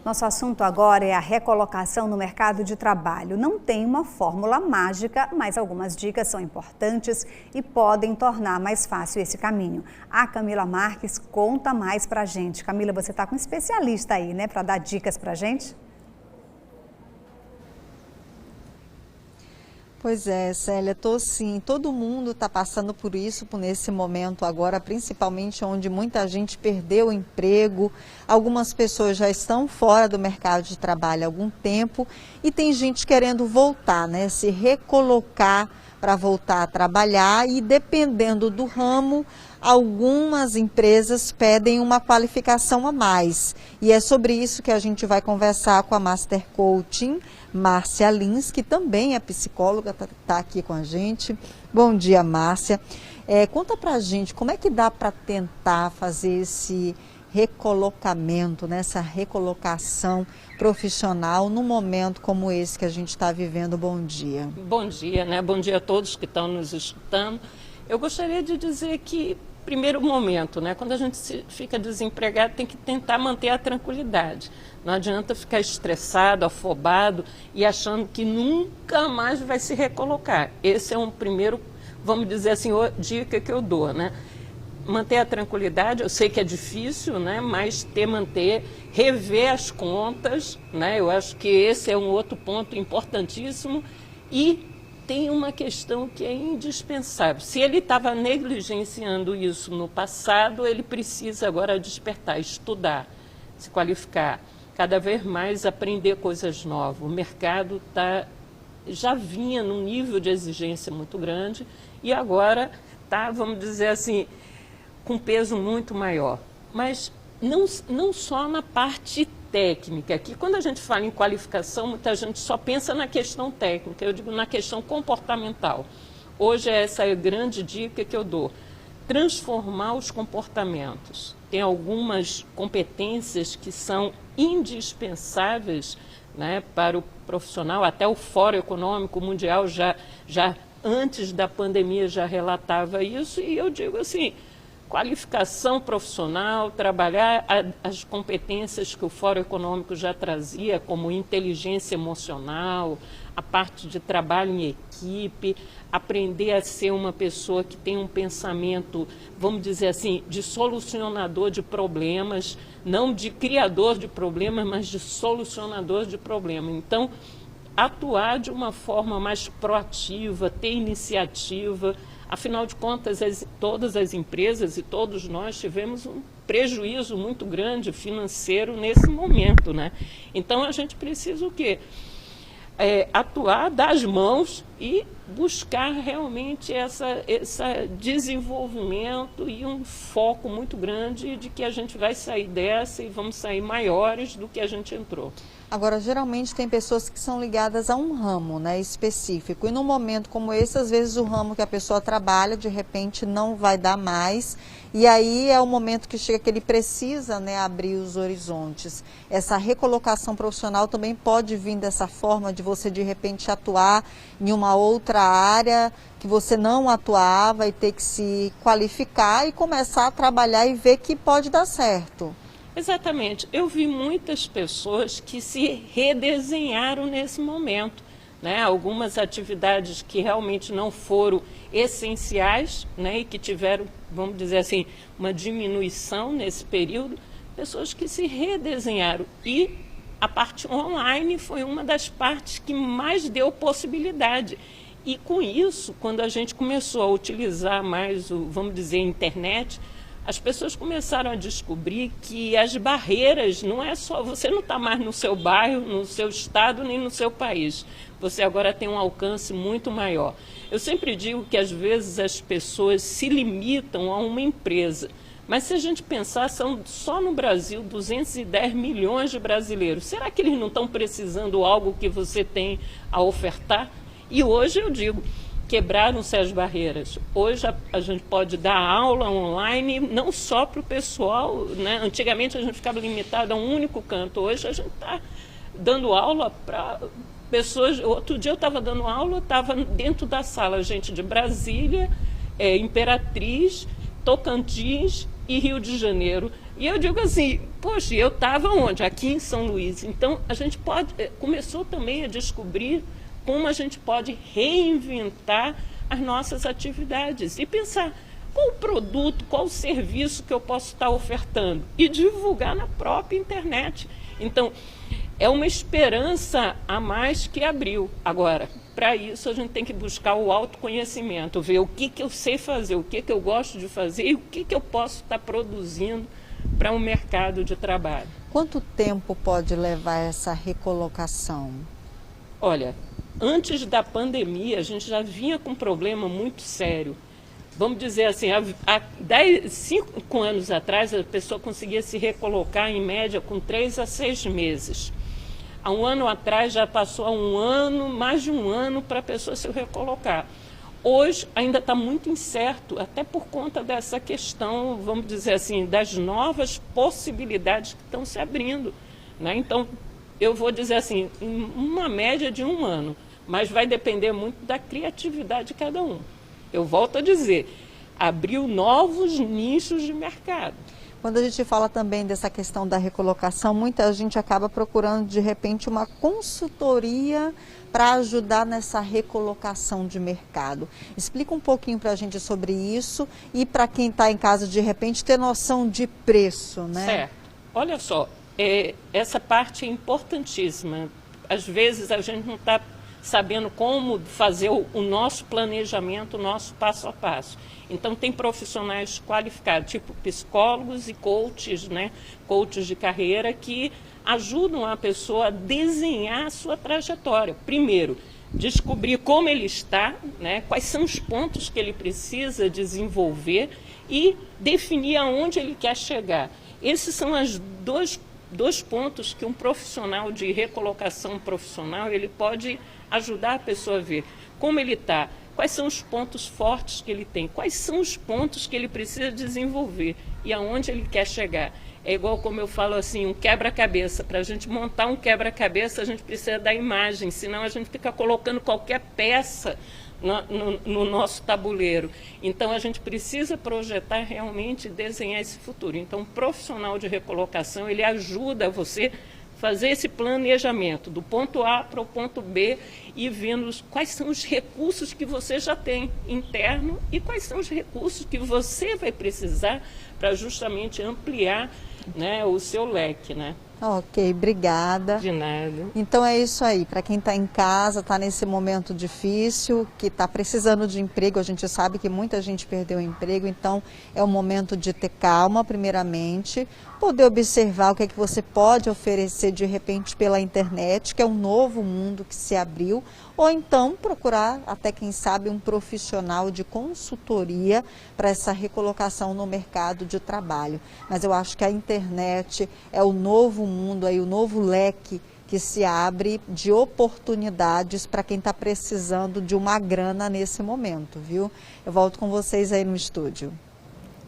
Nosso assunto agora é a recolocação no mercado de trabalho. Não tem uma fórmula mágica, mas algumas dicas são importantes e podem tornar mais fácil esse caminho. A Camila Marques conta mais pra gente. Camila, você está com um especialista aí, né, para dar dicas pra gente? Pois é, Célia, tô sim, todo mundo está passando por isso, por nesse momento agora, principalmente onde muita gente perdeu o emprego, algumas pessoas já estão fora do mercado de trabalho há algum tempo e tem gente querendo voltar, né, se recolocar para voltar a trabalhar e dependendo do ramo, algumas empresas pedem uma qualificação a mais. E é sobre isso que a gente vai conversar com a Master Coaching, Márcia Lins, que também é psicóloga, está aqui com a gente. Bom dia, Márcia. Conta pra gente como é que dá para tentar fazer esse recolocamento, né, essa recolocação profissional num momento como esse que a gente está vivendo. Bom dia. Bom dia, né? Bom dia a todos que estão nos escutando. Eu gostaria de dizer que, primeiro momento, né, quando a gente fica desempregado, tem que tentar manter a tranquilidade. Não adianta ficar estressado, afobado e achando que nunca mais vai se recolocar. Esse é um primeiro, vamos dizer assim, dica que eu dou, né? Manter a tranquilidade, eu sei que é difícil, né, mas rever as contas, né, eu acho que esse é um outro ponto importantíssimo e tem uma questão que é indispensável. Se ele estava negligenciando isso no passado, ele precisa agora despertar, estudar, se qualificar, cada vez mais aprender coisas novas. O mercado já vinha num nível de exigência muito grande e agora está, vamos dizer assim, com peso muito maior. Mas não só na parte técnica, que quando a gente fala em qualificação, muita gente só pensa na questão técnica, eu digo na questão comportamental. Hoje essa é a grande dica que eu dou, transformar os comportamentos. Tem algumas competências que são indispensáveis, né, para o profissional, até o Fórum Econômico Mundial já antes da pandemia já relatava isso, e eu digo assim, qualificação profissional, trabalhar as competências que o Fórum Econômico já trazia, como inteligência emocional, a parte de trabalho em equipe, aprender a ser uma pessoa que tem um pensamento, vamos dizer assim, de solucionador de problemas, não de criador de problemas, mas de solucionador de problemas. Então, atuar de uma forma mais proativa, ter iniciativa. Afinal de contas, todas as empresas e todos nós tivemos um prejuízo muito grande financeiro nesse momento, né? Então, a gente precisa o quê? Atuar, dar as mãos e buscar realmente esse desenvolvimento e um foco muito grande de que a gente vai sair dessa e vamos sair maiores do que a gente entrou. Agora, geralmente tem pessoas que são ligadas a um ramo, né, específico, e num momento como esse, às vezes o ramo que a pessoa trabalha, de repente não vai dar mais, e aí é o momento que chega que ele precisa, né, abrir os horizontes. Essa recolocação profissional também pode vir dessa forma de você, de repente, atuar em uma outra área que você não atuava e ter que se qualificar e começar a trabalhar e ver que pode dar certo. Exatamente. Eu vi muitas pessoas que se redesenharam nesse momento, né? Algumas atividades que realmente não foram essenciais, né? E que tiveram, vamos dizer assim, uma diminuição nesse período, pessoas que se redesenharam. E a parte online foi uma das partes que mais deu possibilidade. E com isso, quando a gente começou a utilizar mais, vamos dizer, a internet, as pessoas começaram a descobrir que as barreiras não é só, você não está mais no seu bairro, no seu estado, nem no seu país. Você agora tem um alcance muito maior. Eu sempre digo que às vezes as pessoas se limitam a uma empresa, mas se a gente pensar, são só no Brasil 210 milhões de brasileiros. Será que eles não estão precisando algo que você tem a ofertar? E hoje eu digo, quebraram-se as barreiras. Hoje a gente pode dar aula online, não só para o pessoal, né? Antigamente a gente ficava limitado a um único canto, hoje a gente está dando aula para pessoas. Outro dia eu estava dando aula, estava dentro da sala gente de Brasília, Imperatriz, Tocantins e Rio de Janeiro. E eu digo assim, poxa, eu estava onde? Aqui em São Luís. Então, a gente começou também a descobrir como a gente pode reinventar as nossas atividades e pensar qual o produto, qual o serviço que eu posso estar ofertando e divulgar na própria internet. Então, é uma esperança a mais que abriu. Agora, para isso a gente tem que buscar o autoconhecimento, ver o que eu sei fazer, o que eu gosto de fazer e o que eu posso estar produzindo para um mercado de trabalho. Quanto tempo pode levar essa recolocação? Olha, antes da pandemia a gente já vinha com um problema muito sério. Vamos dizer assim, há 5 anos atrás a pessoa conseguia se recolocar em média com 3 a 6 meses. Há 1 ano atrás já passou a 1 ano, mais de 1 ano para a pessoa se recolocar. Hoje ainda está muito incerto, até por conta dessa questão, vamos dizer assim, das novas possibilidades que estão se abrindo, né? Então, eu vou dizer assim, uma média de 1 ano, mas vai depender muito da criatividade de cada um. Eu volto a dizer, abriu novos nichos de mercado. Quando a gente fala também dessa questão da recolocação, muita gente acaba procurando, de repente, uma consultoria para ajudar nessa recolocação de mercado. Explica um pouquinho para a gente sobre isso e para quem está em casa, de repente, ter noção de preço, né? Certo. Olha só, essa parte é importantíssima. Às vezes a gente não está sabendo como fazer o nosso planejamento, o nosso passo a passo. Então tem profissionais qualificados, tipo psicólogos e coaches, né? Coaches de carreira que ajudam a pessoa a desenhar a sua trajetória. Primeiro, descobrir como ele está, né? Quais são os pontos que ele precisa desenvolver e definir aonde ele quer chegar. Esses são os dois pontos que um profissional de recolocação profissional ele pode ajudar a pessoa a ver como ele está, quais são os pontos fortes que ele tem, quais são os pontos que ele precisa desenvolver e aonde ele quer chegar. É igual como eu falo assim, um quebra-cabeça. Para a gente montar um quebra-cabeça, a gente precisa da imagem, senão a gente fica colocando qualquer peça no nosso tabuleiro. Então, a gente precisa projetar realmente e desenhar esse futuro. Então, um profissional de recolocação, ele ajuda você fazer esse planejamento do ponto A para o ponto B e vendo quais são os recursos que você já tem interno e quais são os recursos que você vai precisar para justamente ampliar, né, o seu leque, né? Ok, obrigada. De nada. Então é isso aí, para quem está em casa, está nesse momento difícil, que está precisando de emprego, a gente sabe que muita gente perdeu o emprego, então é o momento de ter calma, primeiramente, poder observar o que é que você pode oferecer de repente pela internet, que é um novo mundo que se abriu, ou então procurar até quem sabe um profissional de consultoria para essa recolocação no mercado de trabalho. Mas eu acho que a internet é o novo mundo, aí, o novo leque que se abre de oportunidades para quem está precisando de uma grana nesse momento, viu? Eu volto com vocês aí no estúdio.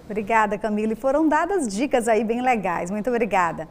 Obrigada, Camila. E foram dadas dicas aí bem legais. Muito obrigada.